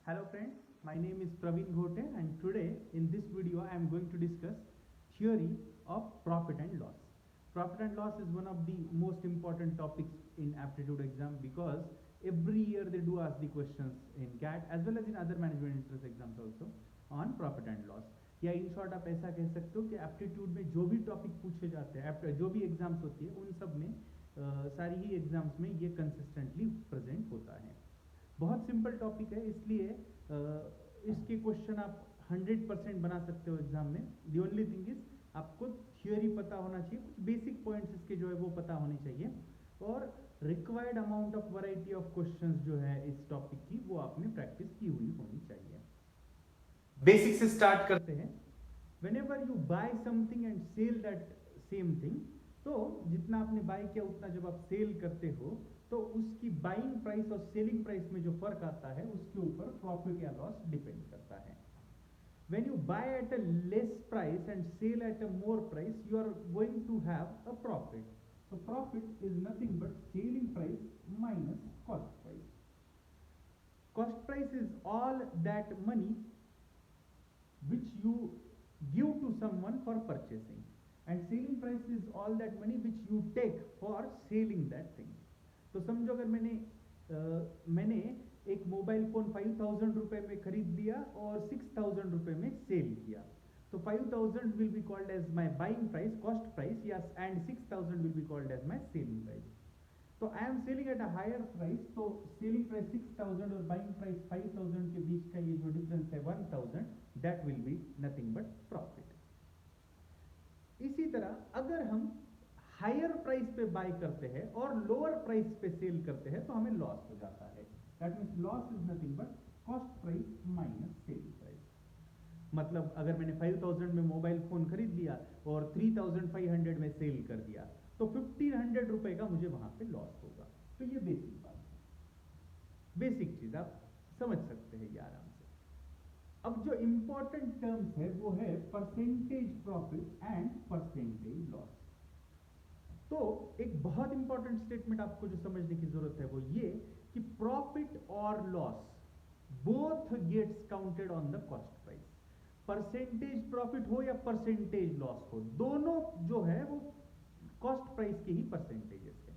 Hello friends, my name is Praveen Ghote and today in this video I am going to discuss theory of profit and loss. Profit and loss is one of the most important topics in aptitude exam because every year they do ask the questions in CAT as well as in other management entrance exams also on profit and loss. या in short आप ऐसा कह सकते हो कि aptitude में जो भी टॉपिक पूछे जाते हैं जो भी एग्जाम्स होती है उन सब में सारी ही एग्जाम्स में ये कंसिस्टेंटली प्रेजेंट होता है. बहुत सिंपल टॉपिक है इसलिए इसके क्वेश्चन आप 100% बना सकते हो एग्जाम में. दी ओनली थिंग इज आपको थियोरी पता होना चाहिए, कुछ बेसिक पॉइंट्स इसके जो है वो पता होने चाहिए और required amount of variety of questions जो है इस टॉपिक की वो आपने प्रैक्टिस की हुई होनी चाहिए. बेसिक से स्टार्ट करते हैं. Whenever you buy something and sell that same thing, तो जितना आपने बाय किया उतना जब आप सेल करते हो तो उसकी बाइंग प्राइस और सेलिंग प्राइस में जो फर्क आता है उसके ऊपर प्रॉफिट या लॉस डिपेंड करता है. When you buy at a less price and sell at a more price, you are going to have a profit. So profit is nothing but selling price minus cost price. Cost price is all that money which you give to someone for purchasing, and selling price is all that money which you take for selling that thing. तो समझो अगर मैंने एक mobile phone 5,000 रुपए में खरीद लिया और 6,000 रुपए में सेल किया, तो 5,000 will be called as my buying price, cost price, yes, and 6,000 will be called as my selling price. तो I am selling at a higher price, तो सेलिंग प्राइस 6,000 और बाइंग प्राइस 5,000 के बीच का ये जो डिफरेंस है 1,000, that will be nothing but profit. इसी तरह अगर हम हायर प्राइस पे बाय करते हैं और लोअर प्राइस पे सेल करते हैं तो हमें लॉस हो जाता है. That means loss is nothing but cost price minus selling price. मतलब अगर मैंने 5,000 में मोबाइल फोन खरीद लिया और 3,500 में सेल कर दिया तो 1,500 रुपए का मुझे वहां पे लॉस होगा. तो ये बेसिक बात है, बेसिक चीज आप समझ सकते हैं ये आराम से. अब जो इंपॉर्टेंट टर्म्स है वो है percentage profit and percentage loss. तो एक बहुत इंपॉर्टेंट स्टेटमेंट आपको जो समझने की जरूरत है वो ये कि प्रॉफिट और loss both gets counted on the cost price. Percentage profit हो या परसेंटेज लॉस हो, दोनों जो है वो कॉस्ट प्राइस के ही परसेंटेजेस है.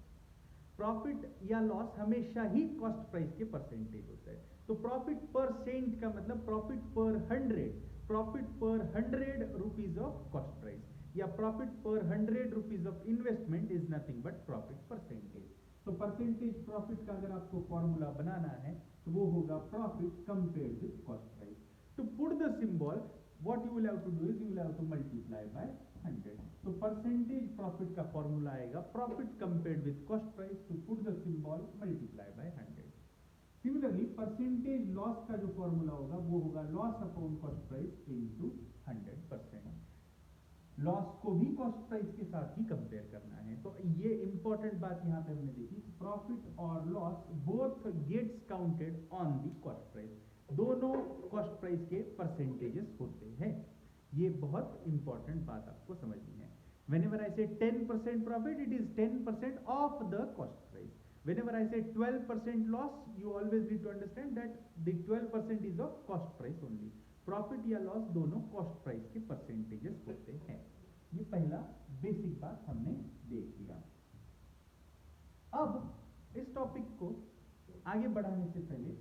प्रॉफिट या लॉस हमेशा ही कॉस्ट प्राइस के परसेंटेज होता है. तो प्रॉफिट पर सेंट का मतलब प्रॉफिट पर 100, प्रॉफिट पर 100 रुपीज ऑफ कॉस्ट प्राइस, या प्रॉफिट पर 100 rupees of investment is nothing but profit percentage. तो परसेंटेज प्रॉफिट का अगर आपको फॉर्मूला बनाना है तो वो होगा profit compared with cost price. To put the symbol what you will have to do is you will have to multiply by 100. तो परसेंटेज प्रॉफिट का फॉर्मूला आएगा profit compared with cost price, to put the symbol multiply by 100. Similarly percentage loss का जो formula होगा वो होगा loss upon cost price into 100%. Loss को भी कॉस्ट प्राइस के साथ ही कंपेयर करना है. तो ये इंपॉर्टेंट बात यहां पे हमने देखी, प्रॉफिट और loss both gets counted on the cost price. दोनों कॉस्ट प्राइस के परसेंटेजेस होते हैं. ये बहुत इंपॉर्टेंट बात आपको समझनी है. whenever I say 10% profit, it is 10% of the cost price. whenever I say 12% loss, you always need to understand that the 12% is of cost price only. Profit या लॉस दोनों कॉस्ट प्राइस के percentages होते हैं. ये पहला basic बात हमने देख लिया. अब इस टॉपिक को आगे बढ़ाने से पहले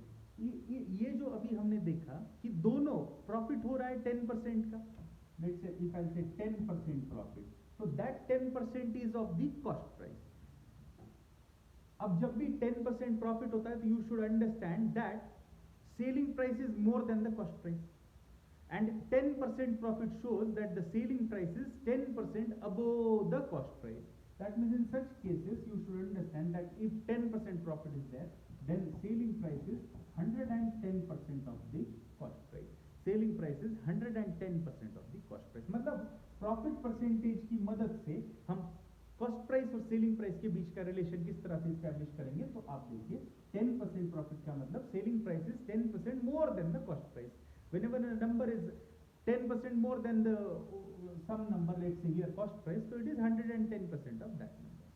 ये जो अभी हमने देखा कि दोनों प्रॉफिट हो रहा है 10% का, लेट्स से इफ आई से 10% प्रॉफिट, तो that 10% is of the cost price. अब जब भी 10% प्रॉफिट होता है तो you should understand that selling price is more than the cost price, and 10% profit shows that the selling price is 10% above the cost price. That means in such cases you should understand that if 10% profit is there, then selling price is 110% of the cost price. Selling price is 110% of the cost price. मतलब profit percentage की मदद से हम cost price और selling price के बीच का relation किस तरह से स्टैब्लिश करेंगे. तो आप देखिए 10% प्रॉफिट का मतलब selling price is 10% more than the cost price. Whenever a number is 10% more than the some number, let's say here cost price, so it is 110% of that number.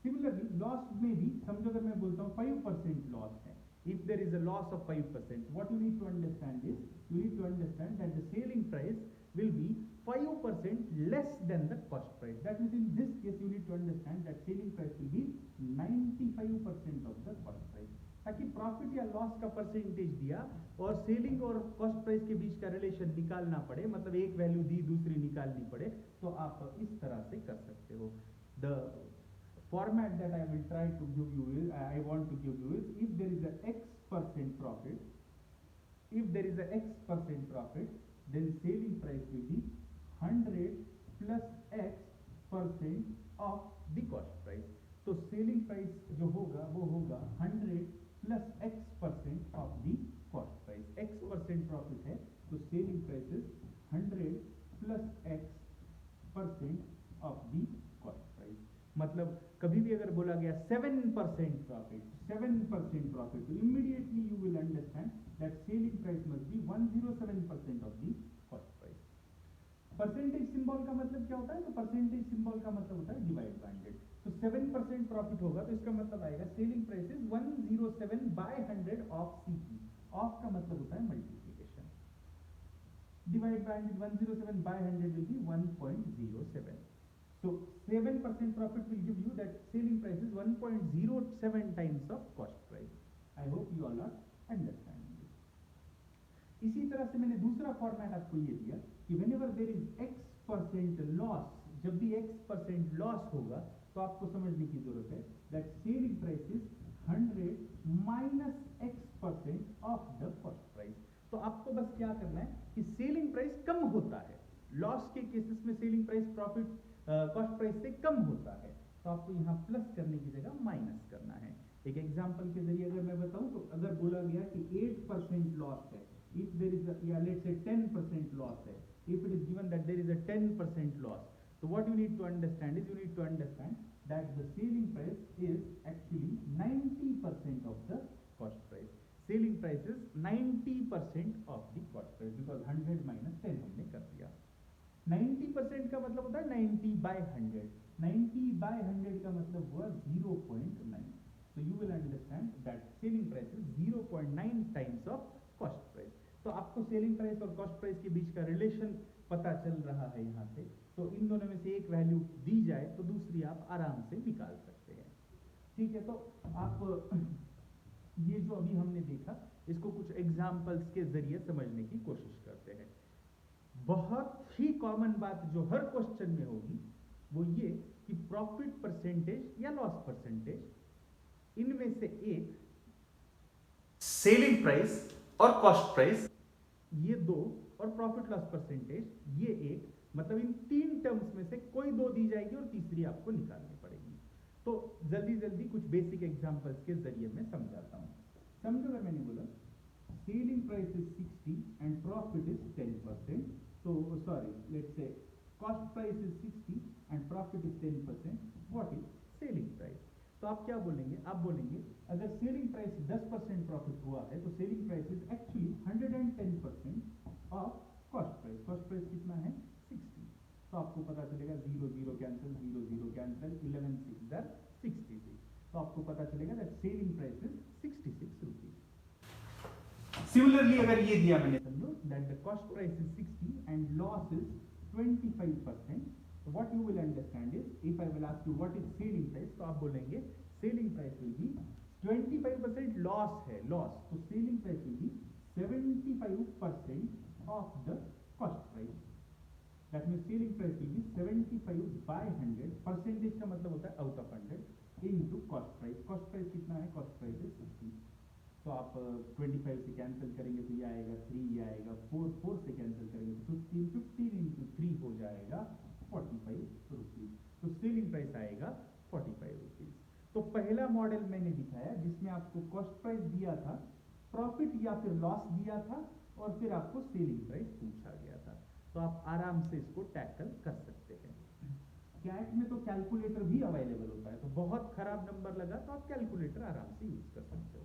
Similarly, loss में भी समझो अगर मैं बोलता हूँ 5% loss है, if there is a loss of 5%, what you need to understand is, you need to understand that the selling price will be 5% less than the cost price. That means in this case you need to understand that selling price will be 95% of the cost price. ताकि profit या loss का percentage दिया और selling और cost price के बीच का relation निकालना पड़े, मतलब एक वैल्यू दी दूसरी निकालनी पड़े, तो आप इस तरह से कर सकते हो. The format that I will try to give you is, I want to give you is, if there is a X% profit, then selling price will be 100 plus X% of the cost price. तो selling price जो होगा वो होगा 100 plus X% of the cost price. X% profit है तो selling price is 100 plus X% of the cost price. मतलब कभी भी अगर बोला गया 7% profit, तो immediately you will understand that selling price must be 107% of the cost price. Percentage symbol का मतलब क्या होता है? तो परसेंटेज सिंबल का मतलब होता है डिवाइड बाय 100. तो 7% प्रॉफिट होगा तो इसका मतलब आएगा selling price is 107 by 100 of CP. Of का मतलब होता है multiplication. Divide by 107 by 100 will be 1.07. So 7% profit will give you that selling price is 1.07 times of cost price. I hope you all are understanding this. इसी तरह से मैंने दूसरा format आपको ये दिया कि whenever there is X% loss, जब भी X% loss होगा तो आपको समझने की जरूरत है that selling price is 100 minus X% of the cost price. तो आपको बस क्या करना है कि सेलिंग प्राइस कम होता है, लॉस के केसेस में selling price profit cost price से कम होता है, तो आपको यहाँ प्लस करने की जगह माइनस करना है. एक एग्जांपल के जरिए अगर मैं बताऊं तो अगर बोला गया कि 8% लॉस है, if there is a, yeah, let's say 10% loss है, if it is given that there is a 10% loss, so what you need to understand is, you need to understand that the selling price is actually 90% of the cost price. Selling price is 90% of the cost price because 100 minus 10 हमने कर दिया. 90% का मतलब होता है 90 by 100. 90 by 100 का मतलब हुआ 0.9. So you will understand that selling price is 0.9 times of cost price. तो आपको सेलिंग प्राइस और कॉस्ट प्राइस के बीच का रिलेशन पता चल रहा है यहाँ से. तो इन दोनों में से एक वैल्यू दी जाए तो दूसरी आप आराम से निकाल सकते हैं. ठीक है, तो आप ये जो अभी हमने देखा इसको कुछ एग्जाम्पल्स के जरिए समझने की कोशिश करते हैं. बहुत ही कॉमन बात जो हर क्वेश्चन में होगी वो ये कि प्रॉफिट परसेंटेज या लॉस परसेंटेज, इनमें से एक सेलिंग प्राइस और कॉस्ट प्राइस ये दो, और प्रॉफिट लॉस परसेंटेज ये एक, मतलब इन तीन टर्म्स में से कोई दो दी जाएगी और तीसरी आपको निकालनी पड़ेगी. तो जल्दी जल्दी कुछ बेसिक एग्जांपल्स के जरिए मैं समझाता हूं. समझो अगर मैंने बोला selling price is 60 and profit is 10%. So sorry, let's say cost price is 60 and profit is 10%. What is selling price? तो आप क्या बोलेंगे? आप बोलेंगे अगर सेलिंग प्राइस 10% प्रॉफिट हुआ है तो selling price is actually 110% of cost price. Cost price कितना है? 60. तो आपको पता चलेगा 0 0 कैंसिल, 0 0 कैंसिल, 11 6 are 66. तो आपको पता चलेगा that selling price is 66 rupees. Similarly अगर ये दिया मैंने, समझो that the cost price is 60 and loss is 25%. So what you will understand is, if I will ask you what is selling price, तो आप बोलेंगे selling price will be 25% loss है, loss. तो selling price will be 75% of the cost price. That means selling price will be 75 by 100. Percentage का मतलब होता है out of 100 into cost price. cost price कितना है? cost price is 60. तो आप 25 से कैंसिल करेंगे तो ये आएगा 3, ये आएगा 4, 4 से कैंसिल करेंगे तो 15, 15 into 3 हो जाएगा 45 रुपीज. तो सेलिंग प्राइस आएगा 45 रुपीज. तो पहला मॉडल मैंने दिखाया जिसमें आपको कॉस्ट प्राइस दिया था, प्रॉफिट या फिर लॉस दिया था और फिर आपको सेलिंग प्राइस पूछा गया था. तो आप आराम से इसको टैकल कर सकते हैं. कैट में तो कैलकुलेटर भी अवेलेबल होता है, तो बहुत खराब नंबर लगा तो आप कैलकुलेटर आराम से यूज कर सकते हो.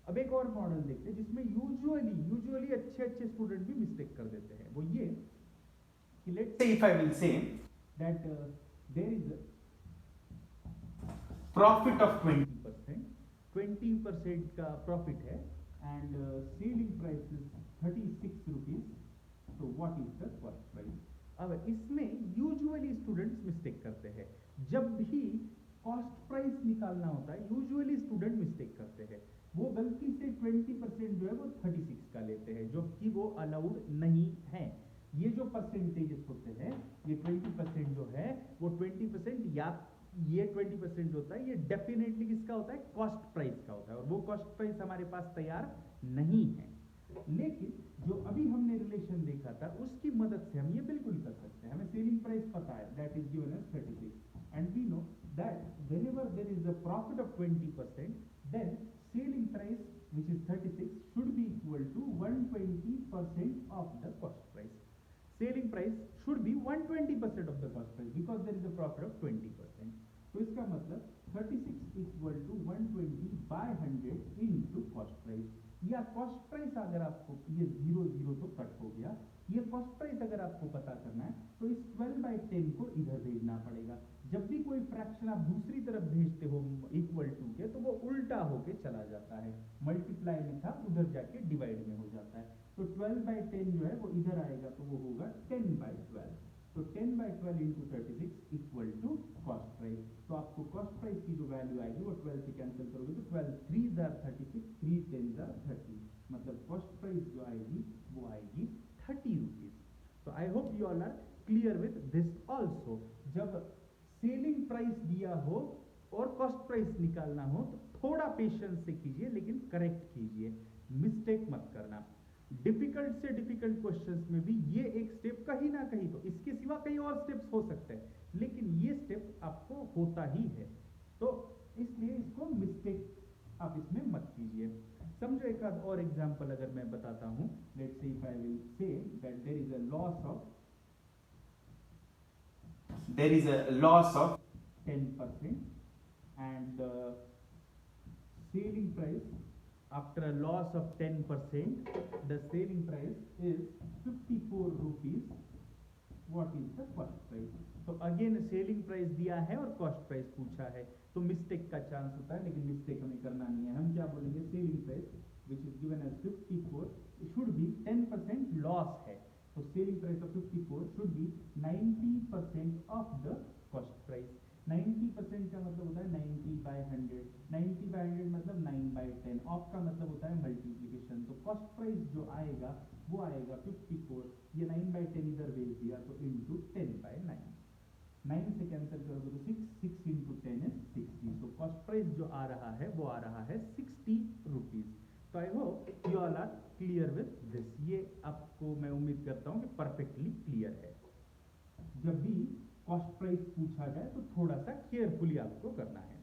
अब एक और मॉडल देखते हैं जिसमें यूजुअली अच्छे स्टूडेंट भी मिस्टेक कर देते हैं. वो ये कि let's say if I will say that there is profit of 20%, 20% का प्रॉफिट है and selling price is 36 rupees, तो what is the cost price? अब इसमें यूजुअली स्टूडेंट्स मिस्टेक करते हैं, जब भी कॉस्ट प्राइस निकालना होता है यूजुअली स्टूडेंट मिस्टेक करते हैं, वो गलती से 20% जो है वो 36 का लेते हैं, जो कि वो अलाउड नहीं है। ये जो परसेंटेजेस होते हैं, ये 20% जो है वो 20% या ये 20% होता है, ये डेफिनेटली किसका होता है? कॉस्ट प्राइस का होता है, और वो कॉस्ट प्राइस हमारे पास तैयार नहीं है। लेकिन जो अभी हमने रिलेशन देखा था उसकी मदद से हम ये बिल्कुल कर सकते हैं। हमें सेलिंग प्राइस पता है, that is given as 36, and we know that whenever there is a profit of 20%, then selling price which is 36 should be equal to 120% of the cost price. Selling price should be 120% of the cost price because there is a profit of 20%. तो इसका मतलब 36 equal to 120 by 100 into cost price, या cost price अगर आपको, ये 0 तो cut हो गया, ये कॉस्ट प्राइस अगर आपको पता करना है तो इस 12/10 को इधर भेजना पड़ेगा। जब भी कोई फ्रैक्शन आप दूसरी तरफ भेजते हो इक्वल टू के, तो वो उल्टा होके चला जाता है, मल्टीप्लाई में था उधर जाके डिवाइड में हो जाता है। तो 12/10 जो है वो इधर आएगा तो वो होगा 10/12, तो 10/12 into 36 equal to cost price. तो आपको कॉस्ट प्राइस की जो वैल्यू आएगी वो 12 से कैंसिल करोगे तो 12 3s are 36, 3 10s are 30, मतलब कॉस्ट प्राइस जो आएगी वो आएगी 30 रुपीज। तो I hope you all are clear with this also. जब सेलिंग प्राइस दिया हो और कॉस्ट प्राइस निकालना हो तो थोड़ा पेशेंस से कीजिए, लेकिन करेक्ट कीजिए, मिस्टेक मत करना। डिफिकल्ट से डिफिकल्ट क्वेश्चंस में भी ये एक स्टेप कहीं ना कहीं, तो इसके सिवा कई और स्टेप्स हो सकते हैं, लेकिन ये स्टेप आपको होता ही है, तो इसलिए इसको मिस्टेक आप इसमें मत कीजिए। समझो एक आध और एग्जांपल अगर मैं बताता हूं, let's say if I will say that there is a loss of 10% and selling price after a loss of 10%, the selling price is 54 rupees. What is the cost price? तो अगेन सेलिंग प्राइस दिया है और cost price पूछा है, तो mistake का chance होता है, लेकिन मिस्टेक हमें करना नहीं है। हम क्या बोलेंगे? Selling price which is given as 54 should be 10% loss है, तो selling price of 54 should be 90% of the cost price. 90% का मतलब होता है 90/100, 90/100 मतलब 9/10, ऑफ का मतलब होता है मल्टीप्लीकेशन, तो कॉस्ट प्राइस जो आएगा वो आएगा 54, ये 9/10 इधर भेज दिया तो इंटू 10/9, 9 से कैंसिल करोगे तो 6, 6 इंटू 10 इज 60, तो कॉस्ट प्राइस जो आ रहा है वो आ रहा है 60 रुपीज। तो I hope you all are clear with this, ये आपको मैं उम्मीद करता हूँ कि परफेक्टली क्लियर है। जब भी कॉस्ट प्राइस पूछा जाए तो थोड़ा सा केयरफुली आपको करना है।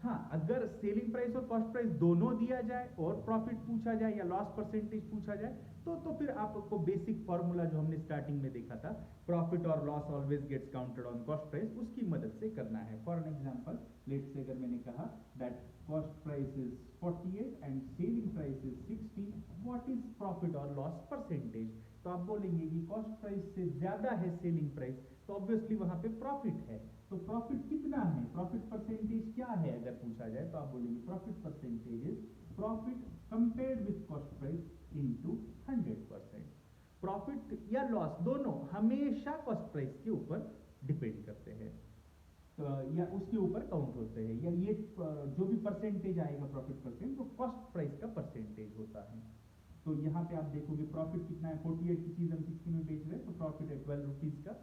हाँ, अगर सेलिंग प्राइस और कॉस्ट प्राइस दोनों दिया जाए और प्रॉफिट पूछा जाए या लॉस परसेंटेज पूछा जाए तो फिर आपको बेसिक फॉर्मूला जो हमने स्टार्टिंग में देखा था, प्रॉफिट और loss always gets counted on cost price, उसकी मदद से करना है। For an example, let's say अगर मैंने कहा that cost price is 48 and selling price is 60, what is profit और लॉस परसेंटेज? तो आप बोलेंगे कि कॉस्ट प्राइस से ज्यादा है सेलिंग प्राइस, तो ऑब्वियसली वहां पे प्रॉफिट है, तो प्रॉफिट कितना है, प्रॉफिट परसेंटेज क्या है अगर पूछा जाए, तो आप बोलेंगे profit percentage is profit compared with cost price into 100%। Profit या लॉस दोनों हमेशा कॉस्ट प्राइस के ऊपर डिपेंड करते हैं, या उसके ऊपर काउंट होते हैं, या ये जो भी परसेंटेज आएगा प्रॉफिट परसेंट, तो कॉस्ट प्राइस का परसेंटेज होता है। तो यहाँ पे आप देखोगे प्रॉफिट कितना है, 48 की चीज हम 60 में बेच रहे हैं, तो प्रॉफिट है 12 रुपीज का,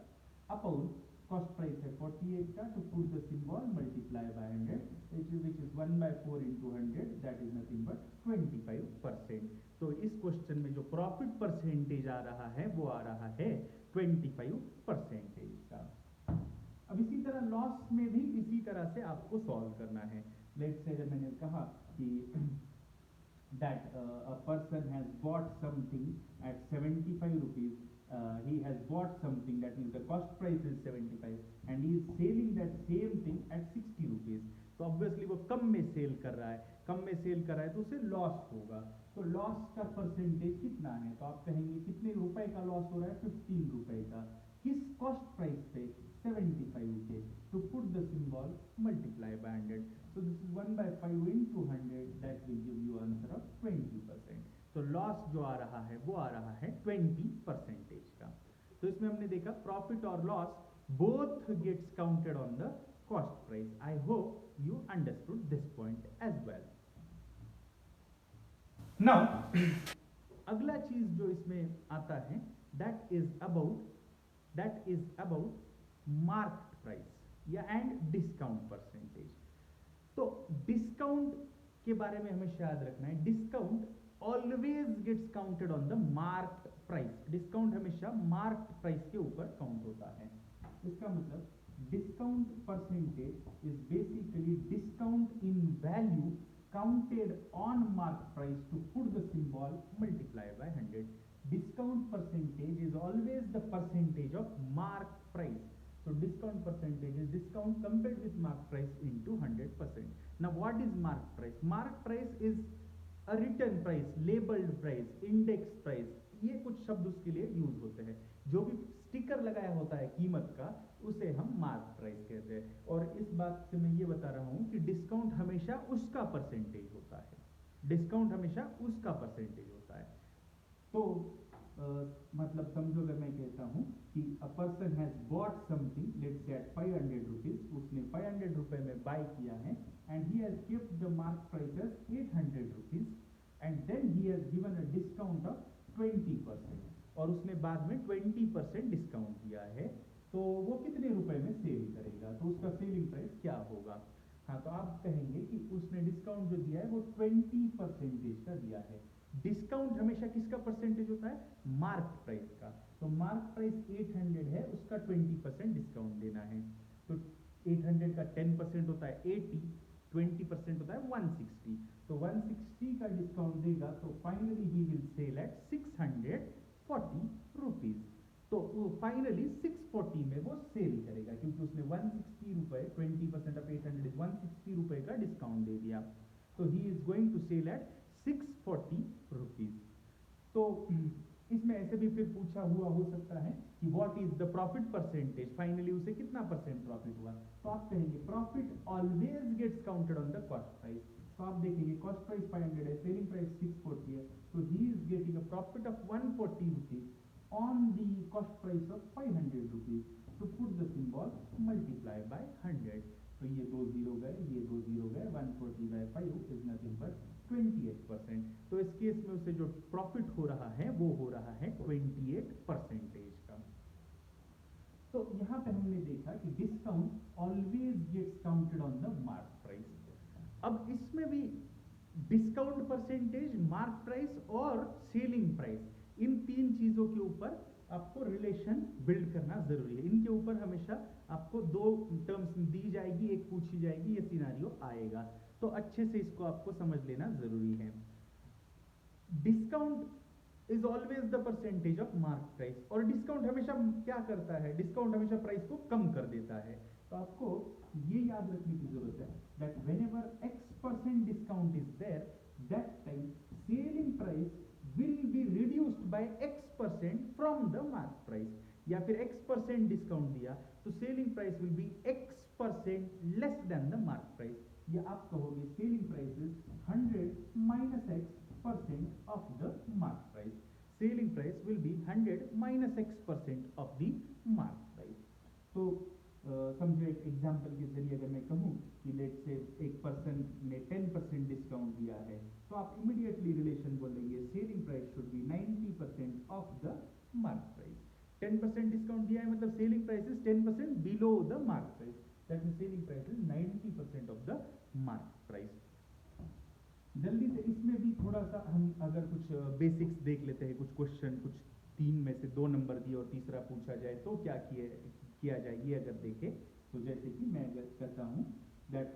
अपॉन कॉस्ट प्राइस है 48 का, तो put the symbol multiply by 100 which is 1/4 into 100, that is nothing but 25%। तो इस क्वेश्चन में जो प्रॉफिट परसेंटेज आ रहा है वो आ रहा है 25% का। अब इसी तरह लॉस में भी इसी तरह से आपको सॉल्व करना है। लेट्स से अगर मैंने कहा कि that a person has bought something at 75 rupees, he has bought something, that means the cost price is 75 and he is selling that same thing at 60 rupees, तो ऑब्वियसली वो कम में cell कर रहा है, कम में सेल कर रहा है तो उसे लॉस होगा, तो लॉस का परसेंटेज कितना है, तो आप कहेंगे कितने रुपए का लॉस हो रहा है, 15 रुपए का, किस कॉस्ट प्राइस पे, 75 पे, तो put the symbol multiply by 100। So this is 1/5 into 100, that will give you answer of 20%. तो लॉस जो आ रहा है वो आ रहा है 20% का। तो इसमें हमने देखा प्रॉफिट और loss both gets counted on the cost price. I hope you understood this point as well. Now अगला चीज जो इसमें आता है that is about marked price या and discount percentage. तो डिस्काउंट के बारे में हमें याद रखना है, discount always gets counted on the marked price. Discount हमेशा मार्क्ड प्राइस के ऊपर काउंट होता है। इसका मतलब discount percentage is basically discount in value counted on mark price to put the symbol multiply by 100. Discount percentage is always the percentage of mark price. So discount percentage is discount compared with mark price into 100%. Now what is mark price? Mark price is a written price, labeled price, index price. ये कुछ शब्द उसके लिए use होते हैं। जो भी sticker लगाया होता है कीमत का उसे हम मार्क प्राइस कहते हैं। और इस बात से मैं ये बता रहा हूँ कि डिस्काउंट हमेशा उसका परसेंटेज होता है, डिस्काउंट हमेशा उसका परसेंटेज होता है। तो मतलब समझो अगर मैं कहता हूँ कि a person has bought something let's say at 500 rupees, उसने 500 रुपए में बाय किया है and he has kept the mark price as 800 rupees and then he has given a discount of 20%, और उसने बाद में 20% डिस्काउंट दिया है, तो वो कितने रुपए में सेल करेगा, तो उसका सेलिंग प्राइस क्या होगा। हाँ, तो आप कहेंगे कि उसने डिस्काउंट जो दिया है वो 20% का दिया है। डिस्काउंट हमेशा किसका परसेंटेज होता है? मार्क प्राइस का। तो मार्क प्राइस 800 है, उसका 20% डिस्काउंट देना है। तो 800 का 10% होता है 80, 20% होता है 160। तो 160 का डिस्काउंट देगा तो finally he will sell at 640 rupees. तो फाइनली 640 में वो सेल करेगा क्योंकि उसने 160 रुपए, 20% ऑफ 800 इज 160 रुपए का डिस्काउंट दे दिया। तो he is going to sell at 640 rupees. तो इसमें ऐसे भी फिर पूछा हुआ हो सकता है कि what is the profit percentage, finally उसे कितना परसेंट प्रॉफिट हुआ। तो आप कहेंगे profit always gets counted on the cost price. तो आप देखेंगे कॉस्ट प्राइस 500 है, सेलिंग प्राइस 640 है, तो he is getting a profit of 140 rupees on the cost price of 500 rupees to put the symbol multiply by 100। तो ये 2 zero गए, ये 2 जीरो गए, 140 बाय 5 इज नथिंग बट 28%। तो इस केस में उसे जो प्रॉफिट हो रहा है वो हो रहा है 28% का। तो यहाँ पे हमने देखा कि discount always gets counted on the mark price. अब इसमें भी डिस्काउंट परसेंटेज, मार्क प्राइस और सेलिंग प्राइस, इन तीन चीजों के ऊपर आपको रिलेशन बिल्ड करना जरूरी है। इनके ऊपर हमेशा आपको दो टर्म्स दी जाएगी, एक पूछी जाएगी, ये सिनारियो आएगा, तो अच्छे से इसको आपको समझ लेना जरूरी है। Discount is always the percentage of mark price, और डिस्काउंट हमेशा क्या करता है? डिस्काउंट हमेशा प्राइस को कम कर देता है। तो आपको ये याद रखने की जरूरत है that whenever X% discount is there, that time selling price will be reduced by X% from the mark price। या फिर X% डिस्काउंट दिया तो selling price will be X% less than the mark price। या आप कहोगे selling price is 100 minus X% of the mark price। Selling price will be 100 minus X% of the mark price। तो समझो एक example के जरिए अगर मैं कहूँ कि लेट से एक पर्सन ने 10% डिस्काउंट दिया है, तो आप इमीडिएटली रिलेशन बोलेंगे selling price should be 90% of the mark price. 10% discount दिया है मतलब selling price is 10% below the mark price, that means selling price is 90% of the mark price. जल्दी से इसमें भी थोड़ा सा हम अगर कुछ बेसिक्स देख लेते हैं, कुछ क्वेश्चन, कुछ 3 में से 2 नंबर दिए और तीसरा पूछा जाए तो क्या किया जाए, ये अगर देखें तो जैसे कि मैं अगर कहता हूँ that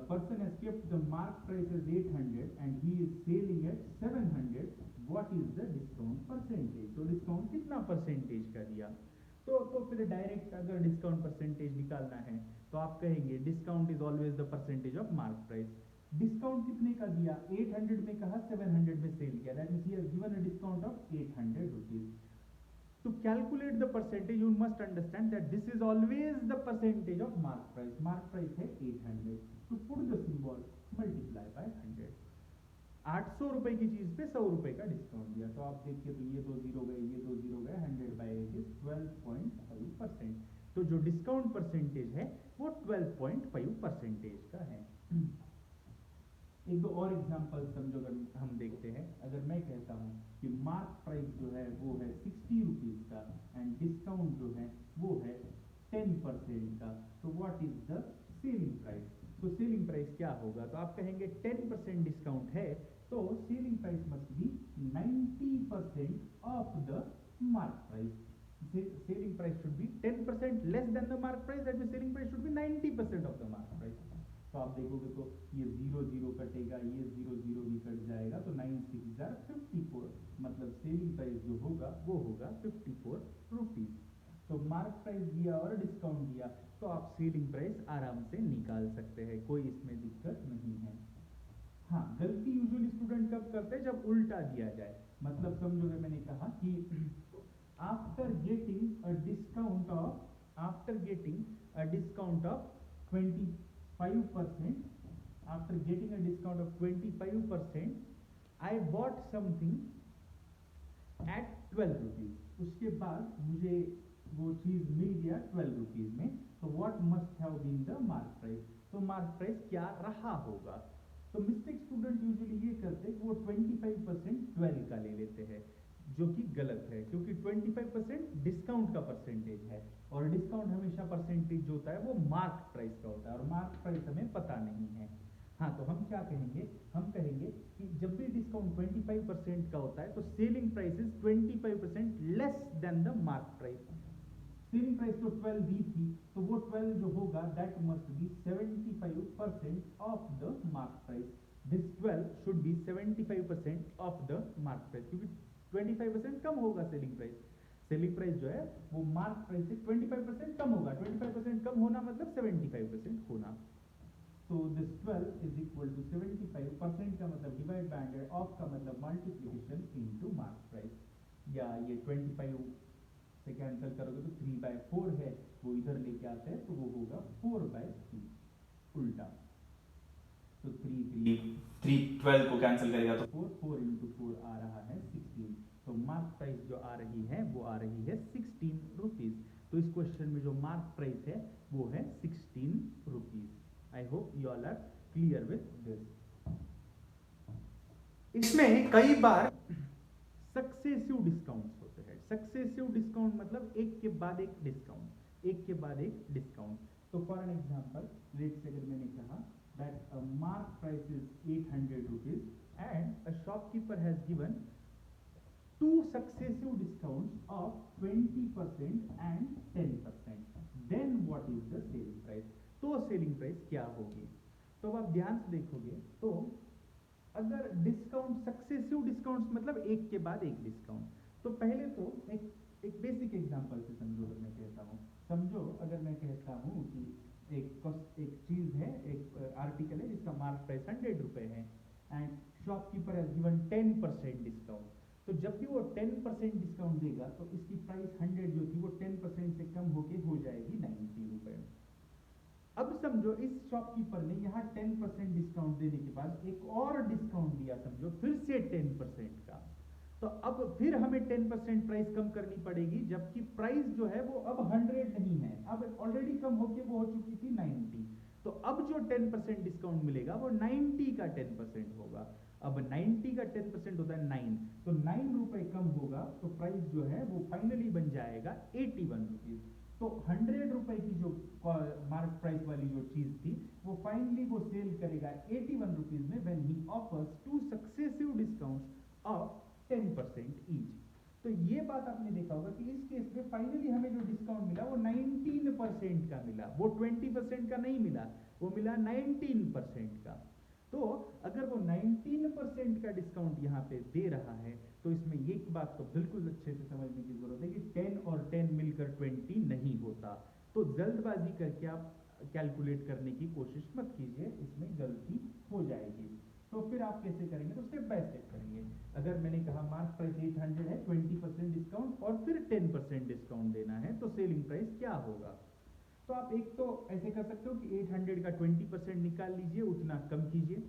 person has kept the mark price as 800 and he is selling at 700, what is the discount percentage? तो डिस्काउंट कितना परसेंटेज का दिया? तो फिर डायरेक्ट अगर डिस्काउंट परसेंटेज निकालना है तो आप कहेंगे discount is always the percentage of mark price. Discount कितने का दिया? 800 में कहा, 700 में सेल किया, that means he has given a discount of 800 rupees. To calculate the percentage, you must understand that this is always the percentage of mark price. Mark price है 800. To put the symbol, multiply by 100. 800 रुपए की चीज पे 100 रुपए का discount दिया, तो आप देखिए तो ये 2 जीरो गए, ये 2 जीरो गए, 100 by 8 is 12.5%. तो जो डिस्काउंट परसेंटेज है वो 12.5% का है। एक दो और एग्जांपल समझो, अगर हम देखते हैं, अगर मैं कहता हूँ कि मार्क प्राइस जो है वो है 60 रुपीज का एंड डिस्काउंट जो है वो है 10% का, तो what is the selling price? तो सेलिंग प्राइस क्या होगा? तो आप कहेंगे 10% डिस्काउंट है तो selling price must B 90% of the mark price. Selling price should be 10% less than the mark price, that means selling price should be 90% of the mark price. तो आप देखोगे तो ये 0 0 कटेगा, ये 0 0 भी कट जाएगा, तो 9 6 are 54, मतलब सेलिंग प्राइस जो होगा वो होगा 54 रुपीज. तो मार्क प्राइस दिया और डिस्काउंट दिया तो आप सेलिंग प्राइस आराम से निकाल सकते हैं, कोई इसमें दिक्कत नहीं है. हाँ, गलती यूजुअली स्टूडेंट कब करते हैं? जब उल्टा दिया जाए. मतलब समझोगे, मैंने कहा कि after getting a discount of 25%, after getting a discount of 25%, I bought something at 12 rupees. उसके बाद मुझे वो चीज मिल गया 12 रुपीज में, तो what must have been the mark price? तो मार्क प्राइस क्या रहा होगा? तो मिस्टेक स्टूडेंट यूजुअली ये करते हैं कि वो 25% 12 का ले लेते हैं, जो कि गलत है, क्योंकि 25% डिस्काउंट का परसेंटेज है और डिस्काउंट हमेशा परसेंटेज जो होता है वो मार्क प्राइस का होता है और मार्क प्राइस हमें पता नहीं है. हाँ, तो हम क्या कहेंगे? हम कहेंगे कि जब भी डिस्काउंट 25% का होता है तो selling price is 25% less than the mark price. Selling price तो 12 दी थी, तो वो 12 जो होगा that must be 75% of the mark price. This 12 should be 75% of the mark price, क्योंकि 25% कम होगा सेलिंग प्राइस. सेलिंग प्राइस जो है वो मार्क प्राइस से 25% कम होगा. 25% कम होना मतलब 75% होना. तो दिस 12 इज इक्वल टू 75% का मतलब डिवाइड बाय 100, ऑफ का मतलब मल्टीप्लिकेशन इनटू मार्क प्राइस. या ये 25 से कैंसिल करोगे तो 3/4 है, वो इधर लेके आते हैं तो वो होगा 4/3 उल्टा. तो 12 को कैंसिल करेगा तो 4 into 4 आ रहा है 16. तो मार्क प्राइस जो आ रही है वो आ रही है 16 रुपीज. तो इस क्वेश्चन में जो मार्क प्राइस है वो है 16 rupees. I hope you all are clear with this. इसमें कई बार सक्सेसिव डिस्काउंट्स होते हैं. सक्सेसिव डिस्काउंट मतलब एक के बाद एक डिस्काउंट, एक के बाद एक डिस्काउंट. तो for an example, let's say अगर मैंने कहा that a mark price is 800 rupees and a shopkeeper has given two successive discounts of 20% and 10%, then what is the selling price? तो selling price क्या होगी? तो अब आप ध्यान से देखोगे तो अगर डिस्काउंट, सक्सेसिव डिस्काउंट्स मतलब एक के बाद एक डिस्काउंट, तो पहले तो एक बेसिक एग्जांपल से समझो. अगर मैं कहता हूँ, समझो अगर मैं कहता हूँ कि एक चीज है, एक आर्टिकल है जिसका मार्क प्राइस 100 रुपए है and shopkeeper has given 10% discount. तो जब भी वो 10% डिस्काउंट देगा तो इसकी प्राइस 100 जो थी वो 10% से कम होके हो जाएगी 90 रुपए. अब समझो इस शॉपकीपर ने यहाँ 10% डिस्काउंट देने के बाद एक और डिस्काउंट दिया, समझो फिर से 10% का. तो अब फिर हमें 10% प्राइस कम करनी पड़ेगी, जबकि प्राइस जो है वो अब 100 नहीं है, अब ऑलरेडी कम होके वो हो चुकी थी 90. तो अब जो 10% डिस्काउंट मिलेगा वो 90 का 10% होगा. अब 90 का 10% होता है 9, तो 9 रुपए कम होगा तो प्राइस जो है वो फाइनली बन जाएगा 81 रुपीज. तो 100 रुपए की जो मार्क प्राइस वाली जो चीज थी वो फाइनली वो सेल करेगा 81 रुपीज में when he offers two successive discounts of 10% each. तो ये बात आपने देखा होगा कि इस केस में फाइनली हमें जो डिस्काउंट मिला वो 19% का मिला, वो 20% का नहीं मिला, वो मिला 19% का. तो अगर वो 19% का डिस्काउंट यहाँ पे दे रहा है तो इसमें एक बात तो बिल्कुल अच्छे से समझने की जरूरत है कि 10 और 10 मिलकर 20 नहीं होता. तो जल्दबाजी करके आप कैलकुलेट करने की कोशिश मत कीजिए, इसमें गलती हो जाएगी. तो तो फिर आप कैसे करेंगे, तो स्टेप बाय स्टेप करेंगे। अगर मैंने कहा मार्क प्राइस 800 है, 20% डिस्काउंट और फिर 10% डिस्काउंट देना है, तो सेलिंग प्राइस क्या होगा। तो आप एक तो ऐसे कर सकते हो कि 800 का 20% निकाल लीजिए, उतना कम कीजिए,